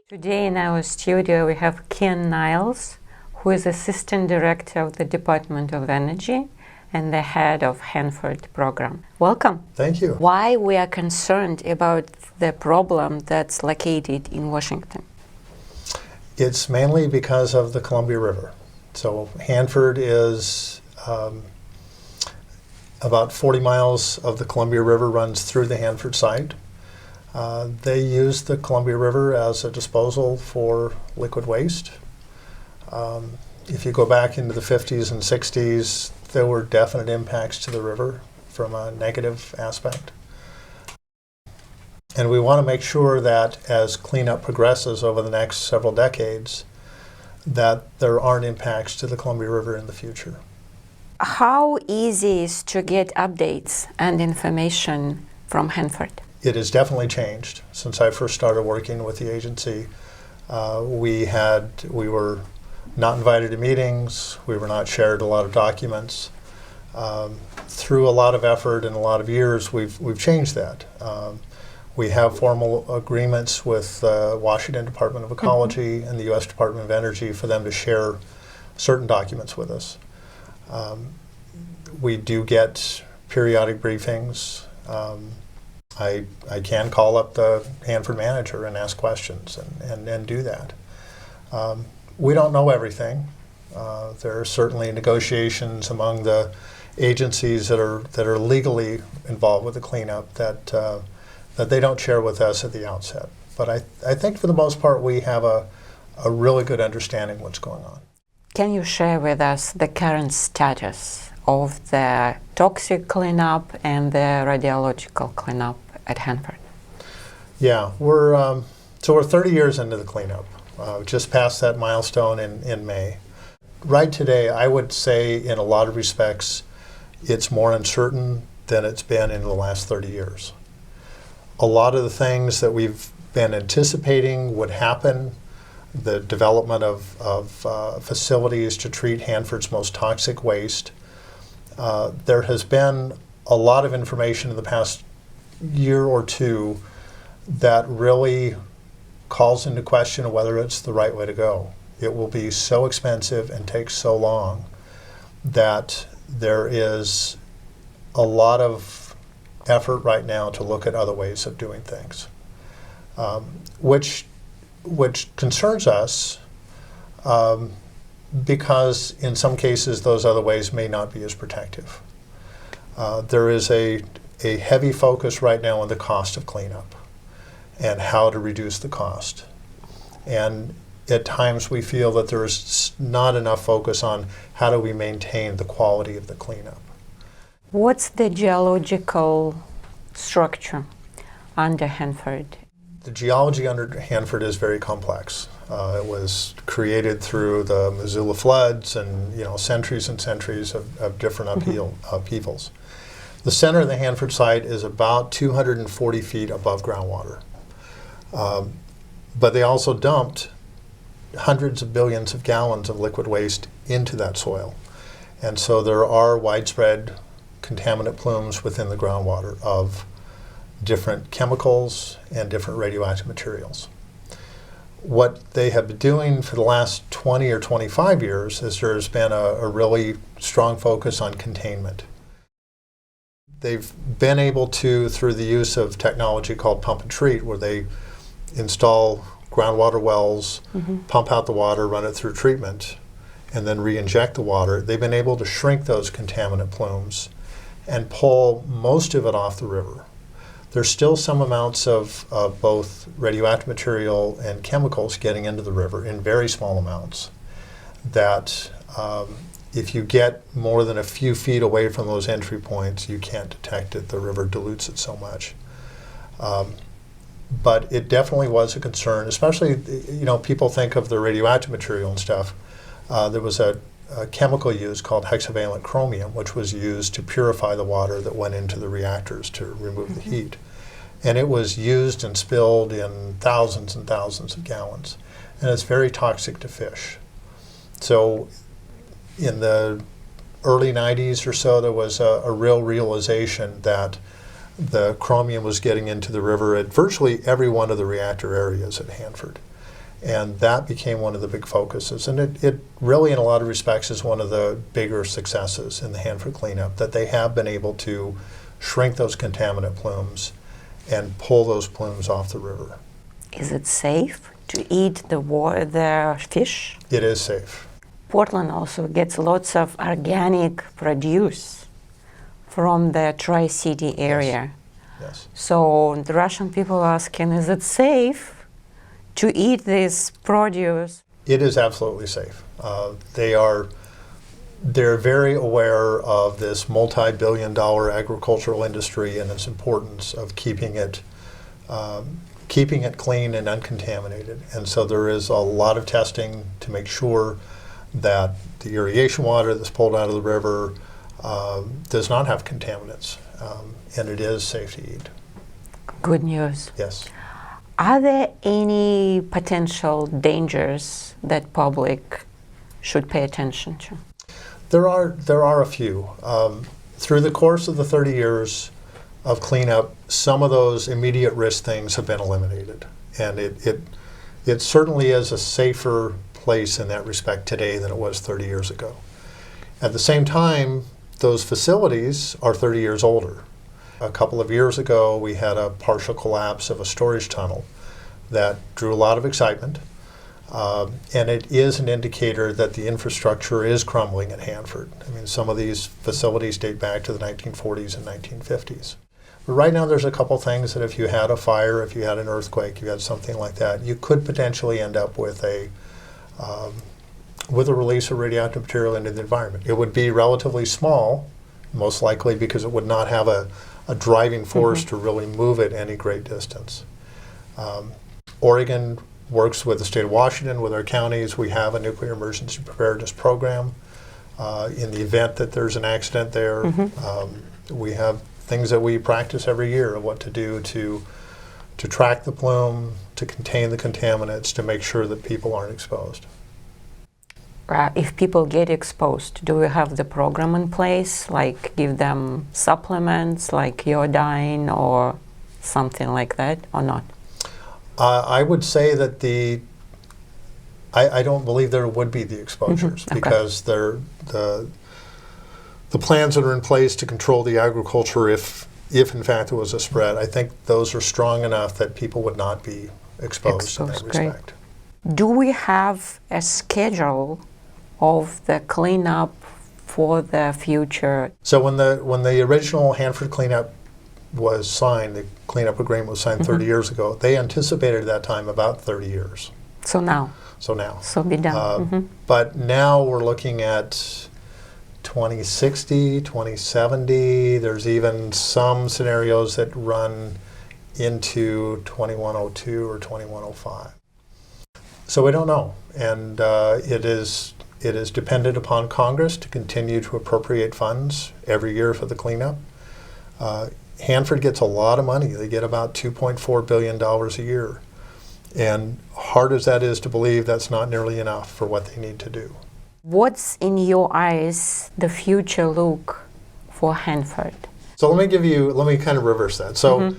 Today in our studio we have Ken Niles, who is Assistant Director of the Department of Energy and the head of Hanford program. Welcome. Thank you. Why we are concerned about the problem that's located in Washington? It's mainly because of the Columbia River. So Hanford is about 40 miles of the Columbia River runs through the Hanford site. They use the Columbia River as a disposal for liquid waste. If you go back into the 50s and 60s, there were definite impacts to the river from a negative aspect. And we want to make sure that as cleanup progresses over the next several decades, that there aren't impacts to the Columbia River in the future. How easy is to get updates and information from Hanford? It has definitely changed since I first started working with the agency. We were not invited to meetings. We were not shared a lot of documents. Through a lot of effort and a lot of years, we've changed that. We have formal agreements with the Washington Department of Ecology and the U.S. Department of Energy for them to share certain documents with us. We do get periodic briefings. I can call up the Hanford manager and ask questions and do that. We don't know everything. There are certainly negotiations among the agencies that are legally involved with the cleanup that they don't share with us at the outset. But I think for the most part we have a really good understanding of what's going on. Can you share with us the current status of the toxic cleanup and the radiological cleanup at Hanford? Yeah, we're 30 years into the cleanup. Just passed that milestone in May. Right today, I would say in a lot of respects, it's more uncertain than it's been in the last 30 years. A lot of the things that we've been anticipating would happen, the development of facilities to treat Hanford's most toxic waste. There has been a lot of information in the past year or two that really calls into question whether it's the right way to go. It will be so expensive and take so long that there is a lot of effort right now to look at other ways of doing things, which concerns us because in some cases those other ways may not be as protective. There is a heavy focus right now on the cost of cleanup and how to reduce the cost. And at times we feel that there is not enough focus on how do we maintain the quality of the cleanup. What's the geological structure under Hanford? The geology under Hanford is very complex. It was created through the Missoula floods and centuries and centuries of different upheavals. The center of the Hanford site is about 240 feet above groundwater. But they also dumped hundreds of billions of gallons of liquid waste into that soil. And so there are widespread contaminant plumes within the groundwater of different chemicals and different radioactive materials. What they have been doing for the last 20 or 25 years is there's been a really strong focus on containment. They've been able to, through the use of technology called pump and treat, where they install groundwater wells, pump out the water, run it through treatment, and then re-inject the water, they've been able to shrink those contaminant plumes and pull most of it off the river. There's still some amounts of both radioactive material and chemicals getting into the river in very small amounts that if you get more than a few feet away from those entry points, you can't detect it. The river dilutes it so much. But it definitely was a concern, especially, people think of the radioactive material and stuff. There was a chemical used called hexavalent chromium, which was used to purify the water that went into the reactors to remove the heat. And it was used and spilled in thousands and thousands of gallons. And it's very toxic to fish. So in the early 90s or so, there was a real realization that the chromium was getting into the river at virtually every one of the reactor areas at Hanford. And that became one of the big focuses. And it really, in a lot of respects, is one of the bigger successes in the Hanford cleanup, that they have been able to shrink those contaminant plumes and pull those plumes off the river. Is it safe to eat the fish? It is safe. Portland also gets lots of organic produce from the Tri-City area. Yes. So the Russian people are asking, is it safe to eat this produce? It is absolutely safe. They're very aware of this multi-billion-dollar agricultural industry and its importance of keeping it clean and uncontaminated. And so there is a lot of testing to make sure that the irrigation water that's pulled out of the river does not have contaminants, and it is safe to eat. Good news. Yes. Are there any potential dangers that public should pay attention to? There are a few. Through the course of the 30 years of cleanup, some of those immediate risk things have been eliminated, and it certainly is a safer place in that respect today than it was 30 years ago. At the same time, those facilities are 30 years older. A couple of years ago, we had a partial collapse of a storage tunnel that drew a lot of excitement, and it is an indicator that the infrastructure is crumbling at Hanford. I mean, some of these facilities date back to the 1940s and 1950s. But right now, there's a couple things that if you had a fire, if you had an earthquake, you had something like that, you could potentially end up with a release of radioactive material into the environment. It would be relatively small, most likely because it would not have a driving force to really move it any great distance. Oregon works with the state of Washington, with our counties. We have a nuclear emergency preparedness program. In the event that there's an accident there, we have things that we practice every year of what to do to track the plume, to contain the contaminants, to make sure that people aren't exposed. If people get exposed, do we have the program in place, like give them supplements like iodine or something like that, or not? I would say that I don't believe there would be the exposures because the plans that are in place to control the agriculture, if in fact there was a spread, I think those are strong enough that people would not be exposed in that respect. Do we have a schedule of the cleanup for the future? So when the original Hanford cleanup was signed, the cleanup agreement was signed 30 years ago, they anticipated at that time about 30 years. So now? So be done. But now we're looking at 2060, 2070. There's even some scenarios that run into 2102 or 2105. So we don't know, and it is dependent upon Congress to continue to appropriate funds every year for the cleanup. Hanford gets a lot of money. They get about $2.4 billion a year. And hard as that is to believe, that's not nearly enough for what they need to do. What's in your eyes the future look for Hanford? So let me kind of reverse that. So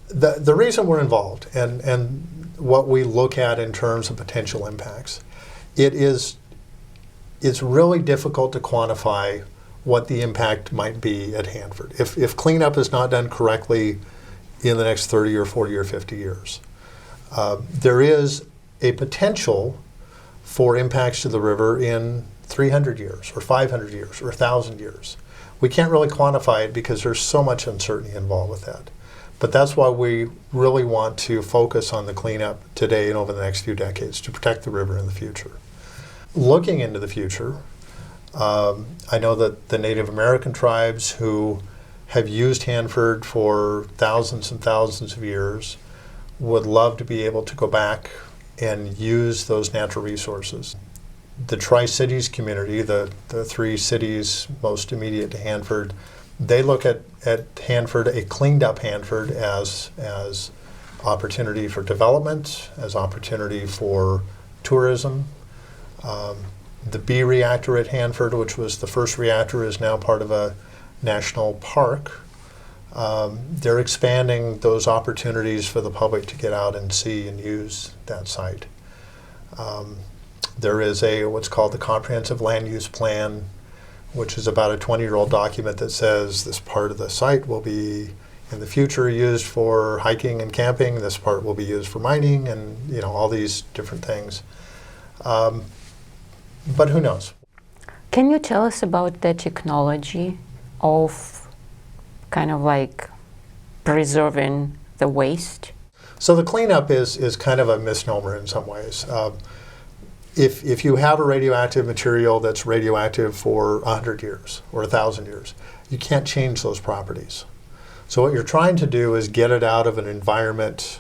the reason we're involved and what we look at in terms of potential impacts, it's really difficult to quantify what the impact might be at Hanford if cleanup is not done correctly in the next 30 or 40 or 50 years. There is a potential for impacts to the river in 300 years or 500 years or 1,000 years. We can't really quantify it because there's so much uncertainty involved with that. But that's why we really want to focus on the cleanup today and over the next few decades to protect the river in the future. Looking into the future, I know that the Native American tribes who have used Hanford for thousands and thousands of years would love to be able to go back and use those natural resources. The Tri-Cities community, the three cities most immediate to Hanford, they look at Hanford, a cleaned up Hanford, as opportunity for development, as opportunity for tourism. The B reactor at Hanford, which was the first reactor, is now part of a national park. They're expanding those opportunities for the public to get out and see and use that site. There is what's called the Comprehensive Land Use Plan, which is about a 20-year-old document that says this part of the site will be in the future used for hiking and camping, this part will be used for mining, and all these different things. But who knows? Can you tell us about the technology of kind of like preserving the waste? So the cleanup is kind of a misnomer in some ways. If you have a radioactive material that's radioactive for 100 years or 1,000 years, you can't change those properties. So what you're trying to do is get it out of an environment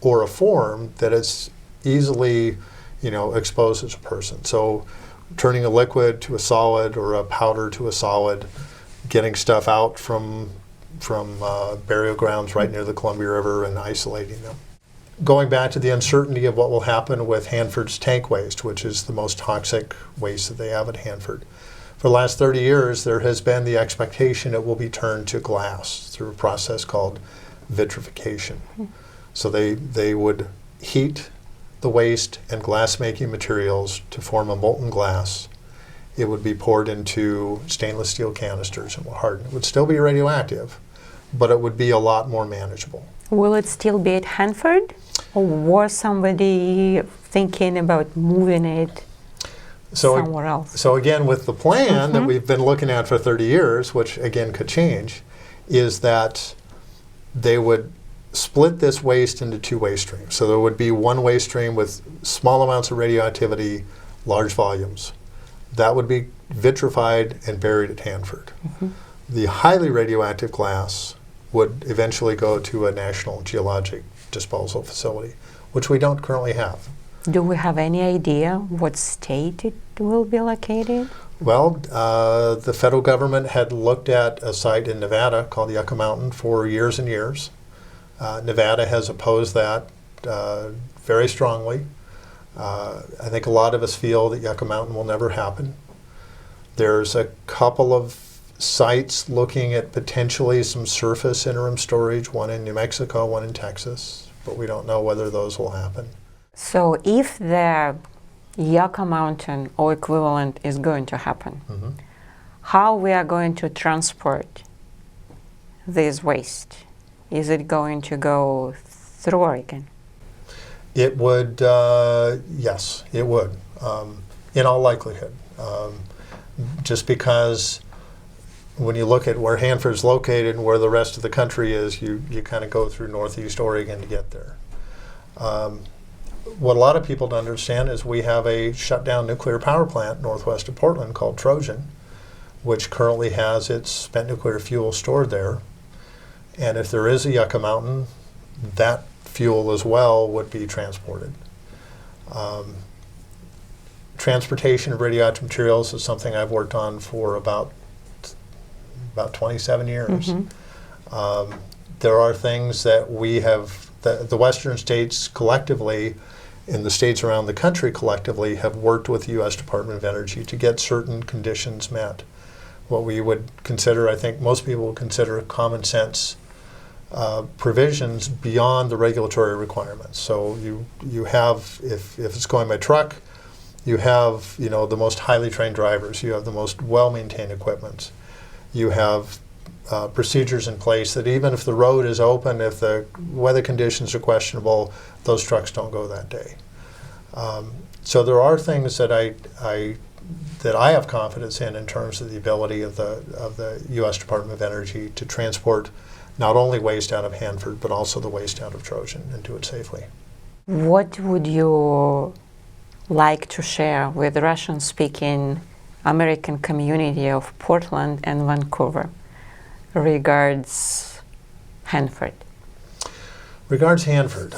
or a form that is easily, exposes a person. So turning a liquid to a solid or a powder to a solid, getting stuff out from burial grounds right near the Columbia River and isolating them. Going back to the uncertainty of what will happen with Hanford's tank waste, which is the most toxic waste that they have at Hanford. For the last 30 years, there has been the expectation it will be turned to glass through a process called vitrification. So they would heat the waste and glass-making materials to form a molten glass. It would be poured into stainless steel canisters and will harden. It would still be radioactive, but it would be a lot more manageable. Will it still be at Hanford? Or was somebody thinking about moving it somewhere else? So again, with the plan that we've been looking at for 30 years, which again could change, is that they would split this waste into two waste streams. So there would be one waste stream with small amounts of radioactivity, large volumes. That would be vitrified and buried at Hanford. The highly radioactive glass would eventually go to a national geologic disposal facility, which we don't currently have. Do we have any idea what state it will be located? Well, the federal government had looked at a site in Nevada called Yucca Mountain for years and years. Nevada has opposed that very strongly. I think a lot of us feel that Yucca Mountain will never happen. There's a couple of sites looking at potentially some surface interim storage, one in New Mexico, one in Texas, but we don't know whether those will happen. So if the Yucca Mountain or equivalent is going to happen, how we are going to transport this waste? Is it going to go through Oregon? It would, yes, it would, in all likelihood. Just because when you look at where Hanford's located and where the rest of the country is, you kind of go through northeast Oregon to get there. What a lot of people don't understand is we have a shut down nuclear power plant northwest of Portland called Trojan, which currently has its spent nuclear fuel stored there. And if there is a Yucca Mountain, that fuel as well would be transported. Transportation of radioactive materials is something I've worked on for about 27 years. There are things that we have, the Western states collectively, and the states around the country collectively, have worked with the U.S. Department of Energy to get certain conditions met. What we would consider, I think most people would consider, common sense provisions beyond the regulatory requirements. So you have, if it's going by truck, you have the most highly trained drivers, you have the most well-maintained equipment. You have procedures in place that even if the road is open, if the weather conditions are questionable, those trucks don't go that day. So there are things that I have confidence in terms of the ability of the U.S. Department of Energy to transport not only waste out of Hanford, but also the waste out of Trojan and do it safely. What would you like to share with the Russian-speaking American community of Portland and Vancouver regards Hanford? Regards Hanford,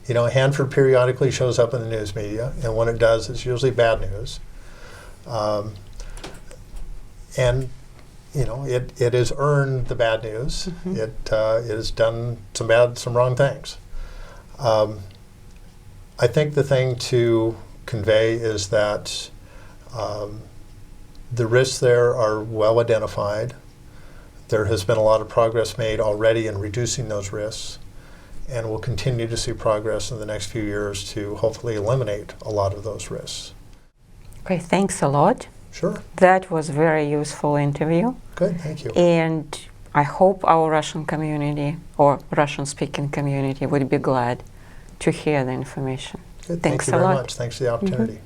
Hanford periodically shows up in the news media, and when it does, it's usually bad news. And it has earned the bad news. It has done some wrong things. I think the thing to convey is that the risks there are well identified. There has been a lot of progress made already in reducing those risks. and we'll continue to see progress in the next few years to hopefully eliminate a lot of those risks. Okay, thanks a lot. Sure. That was a very useful interview. Good, thank you. And I hope our Russian community or Russian-speaking community would be glad to hear the information. Good, Thanks thank you a very lot. much. Thanks for the opportunity.